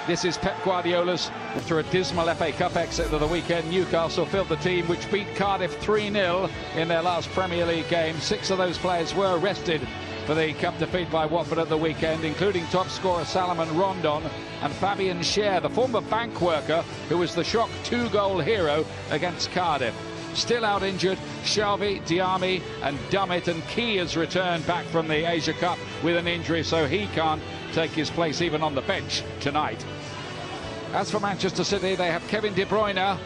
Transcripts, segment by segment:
This is Pep Guardiola's. After a dismal FA Cup exit of the weekend, Newcastle filled the team which beat Cardiff 3-0 in their last Premier League game. 6 of those players were arrested for the cup defeat by Watford at the weekend, including top scorer Salomon Rondon and Fabian Schär, the former bank worker who was the shock 2-goal hero against Cardiff. Still out injured, Shelby, Diami and Dummett, and Key has returned back from the Asia Cup with an injury, so he can't take his place even on the bench tonight. As for Manchester City, they have Kevin De Bruyne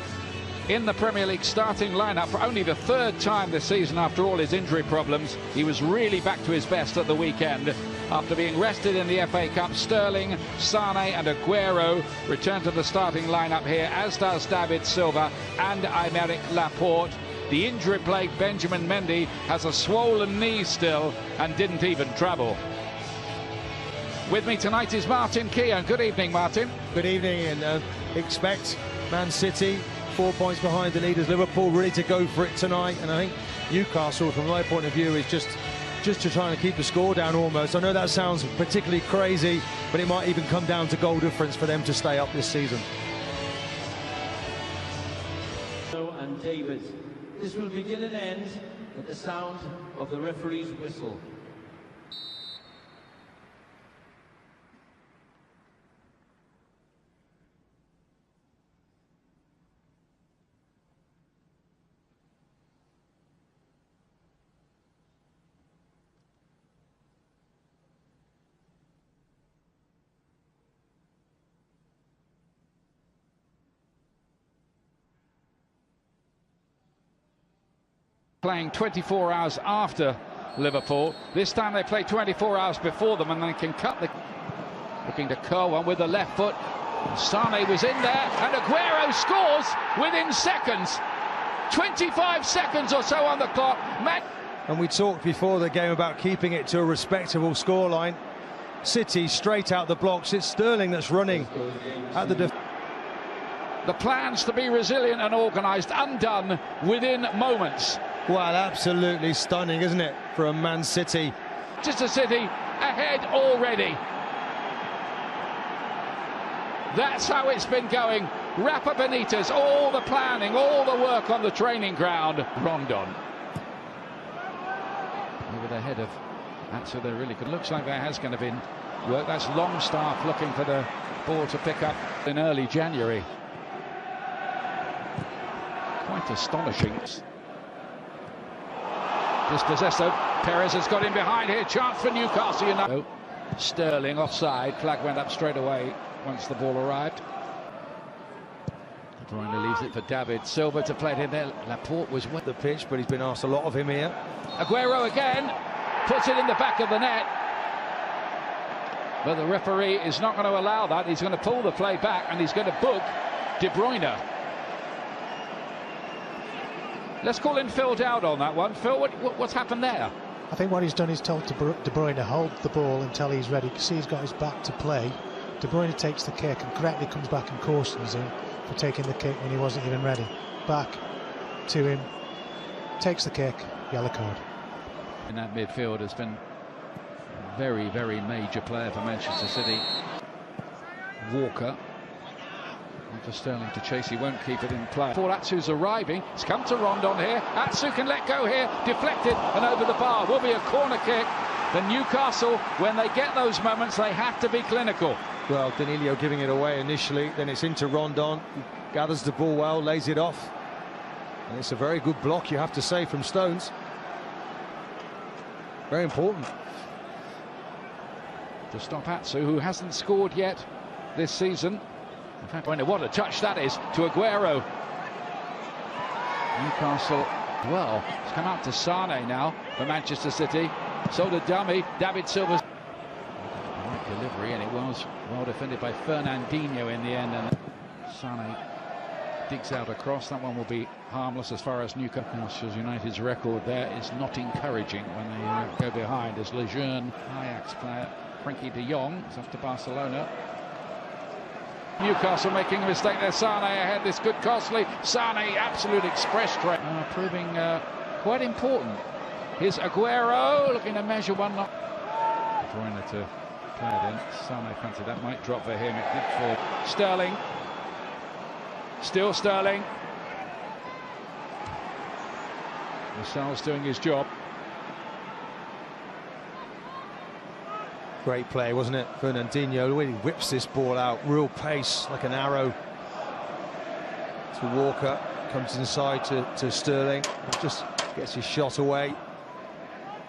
in the Premier League starting lineup for only the 3rd time this season after all his injury problems. He was really back to his best at the weekend. After being rested in the FA Cup, Sterling, Sane and Aguero return to the starting lineup here, as does David Silva and Aymeric Laporte. The injury-plagued Benjamin Mendy has a swollen knee still and didn't even travel. With me tonight is Martin Keown. Good evening, Martin. Good evening, and expect Man City 4 points behind the leaders Liverpool, ready to go for it tonight. And I think Newcastle, from my point of view, is just to trying to keep the score down almost. I know that sounds particularly crazy, but it might even come down to goal difference for them to stay up this season. And David, this will begin and end at the sound of the referee's whistle. Playing 24 hours after Liverpool. This time they play 24 hours before them, and they can cut the... Looking to curl one with the left foot. Sane was in there, and Aguero scores within seconds. 25 seconds or so on the clock. And we talked before the game about keeping it to a respectable scoreline. City straight out the blocks. It's Sterling that's running at the... The plans to be resilient and organised undone within moments. Well, absolutely stunning, isn't it, from Man City? Manchester City ahead already. That's how it's been going. Rafa Benitez, all the planning, all the work on the training ground. Rondon. Over the head of Atsu, they're really good. Looks like there has going to be work. That's Longstaff looking for the ball to pick up in early January. Quite astonishing. Dispossessed though. Perez has got in behind here. Chance for Newcastle United. Sterling offside. Flag went up straight away once the ball arrived. De Bruyne leaves it for David Silva to play it in there. Laporte was with the pitch, but he's been asked a lot of him here. Aguero again puts it in the back of the net. But the referee is not going to allow that. He's going to pull the play back, and he's going to book De Bruyne. Let's call in Phil Dowd on that one. Phil, what's happened there? I think what he's done is told De Bruyne to hold the ball until he's ready. You can see he's got his back to play. De Bruyne takes the kick and correctly comes back and cautions him for taking the kick when he wasn't even ready. Back to him, takes the kick, yellow card. In that midfield has been a very, very major player for Manchester City. Walker. For Sterling to chase, he won't keep it in play. Before Atsu's arriving, it's come to Rondon here. Atsu can let go here, deflected and over the bar. Will be a corner kick. The Newcastle, when they get those moments, they have to be clinical. Well, Danilo giving it away initially, then it's into Rondon. He gathers the ball well, lays it off. And it's a very good block, you have to say, from Stones. Very important. To stop Atsu, who hasn't scored yet this season. In fact, what a touch that is to Aguero. Newcastle, well, it's come out to Sane now for Manchester City. So did Dummy, David Silva's right delivery, and it was well defended by Fernandinho in the end. And Sane digs out across. That one will be harmless as far as Newcastle United's record there is not encouraging when they go behind, as Lejeune, Ajax player, Frankie de Jong is off to Barcelona. Newcastle making a mistake there. Sane ahead, this good costly. Sane, absolute express train. Proving quite important. Here's Aguero looking to measure one. De Bruyne to Flared in. Sane fancied that might drop for him. It did for Sterling. Still Sterling. Lascelles doing his job. Great play, wasn't it? Fernandinho really whips this ball out, real pace, like an arrow. To Walker, comes inside to Sterling, just gets his shot away.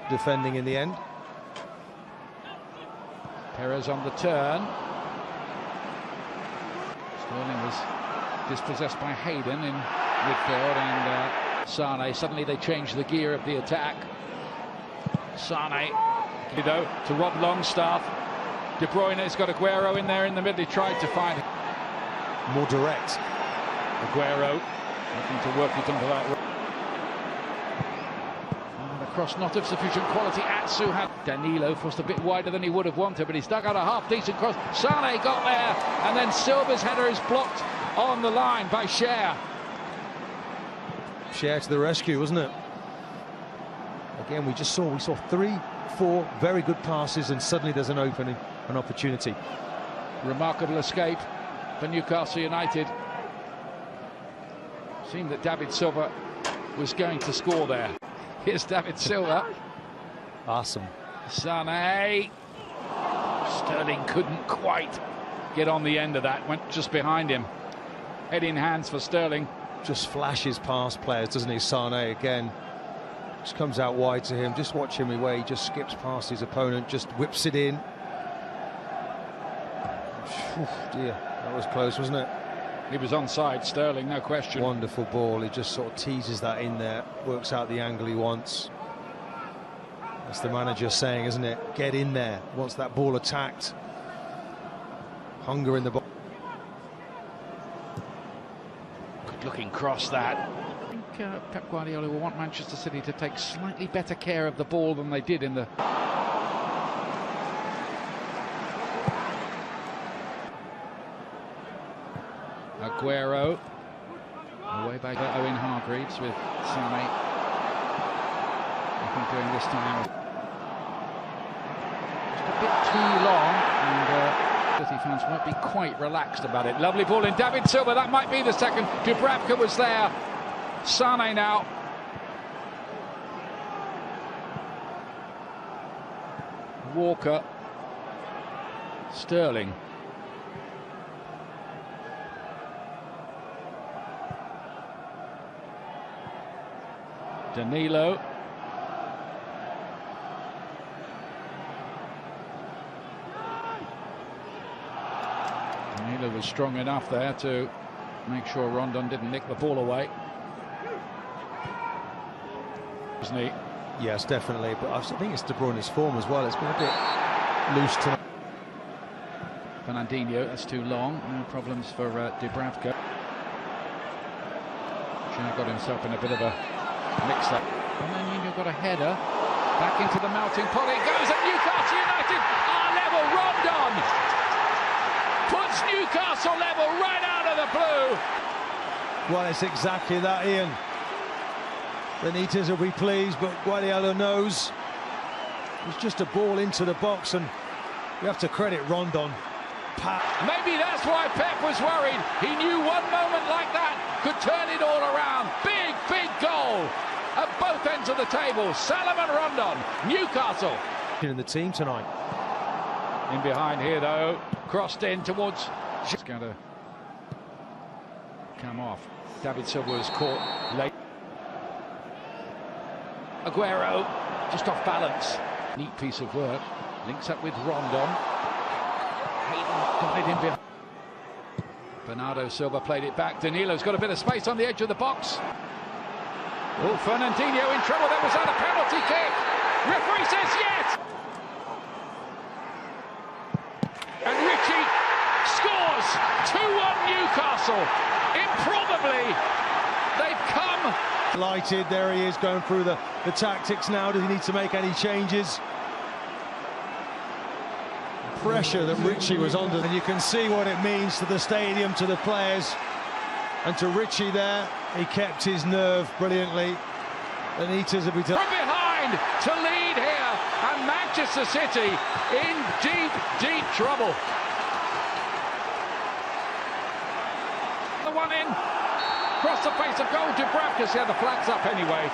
Defending in the end. Perez on the turn. Sterling was dispossessed by Hayden in midfield, and Sane, suddenly they changed the gear of the attack. Sane, to Rob Longstaff. De Bruyne has got Aguero in there in the middle. He tried to find more direct. Aguero looking to work it onto that. And the cross not of sufficient quality. Atsu had Danilo forced a bit wider than he would have wanted, but he's dug out a half-decent cross. Sane got there, and then Silva's header is blocked on the line by Cher. Cher to the rescue, wasn't it? Again, we saw 3-4 very good passes, and suddenly there's an opening, an opportunity. Remarkable escape for Newcastle United. Seemed that David Silva was going to score there. Here's David Silva. Awesome. Sane. Sterling couldn't quite get on the end of that. Went just behind him. Head in hands for Sterling. Just flashes past players, doesn't he? Sane again. Just comes out wide to him. Just watch him the way he just skips past his opponent, just whips it in. Dear, that was close, wasn't it? He was onside, Sterling, no question. Wonderful ball. He just sort of teases that in there, works out the angle he wants. That's the manager saying, isn't it? Get in there. Wants that ball attacked. Hunger in the box. Good looking cross that. I think Pep Guardiola will want Manchester City to take slightly better care of the ball than they did in the... Aguero away by Owen Hargreaves with Sane. I think doing this time just a bit too long, and City fans won't be quite relaxed about it. Lovely ball in. David Silva, that might be the second. Dubravka was there. Sane now. Walker. Sterling. Danilo. Danilo was strong enough there to make sure Rondon didn't nick the ball away. Wasn't he? Yes, definitely. But I think it's De Bruyne's form as well. It's been a bit loose tonight. Fernandinho, that's too long. No problems for Dubravka. Cher got himself in a bit of a mix-up. And then Fernandinho got a header back into the melting pot. It goes at Newcastle United are level. Rondon puts Newcastle level right out of the blue. Well, it's exactly that, Ian. Benitez will be pleased, but Guardiola knows it's just a ball into the box, and you have to credit Rondon. Maybe that's why Pep was worried. He knew one moment like that could turn it all around. Big, big goal at both ends of the table. Salomon Rondon, Newcastle. In the team tonight. In behind here, though, crossed in towards... It's going to come off. David Silva was caught late. Aguero, just off balance. Neat piece of work. Links up with Rondon. Hayden got it in behind. Bernardo Silva played it back. Danilo's got a bit of space on the edge of the box. Oh, Fernandinho in trouble. That was on a penalty kick. Referee says yes. And Richie scores. 2-1 Newcastle. Improbably, they've come. Lighted, there he is going through the tactics now. Does he need to make any changes? Pressure that Richie was under, and you can see what it means to the stadium, to the players, and to Richie there. He kept his nerve brilliantly. Benitez will be from behind to lead here, and Manchester City in deep, deep trouble. The one in, across the face of goal, Dubravka, yeah, the flag's up anyway.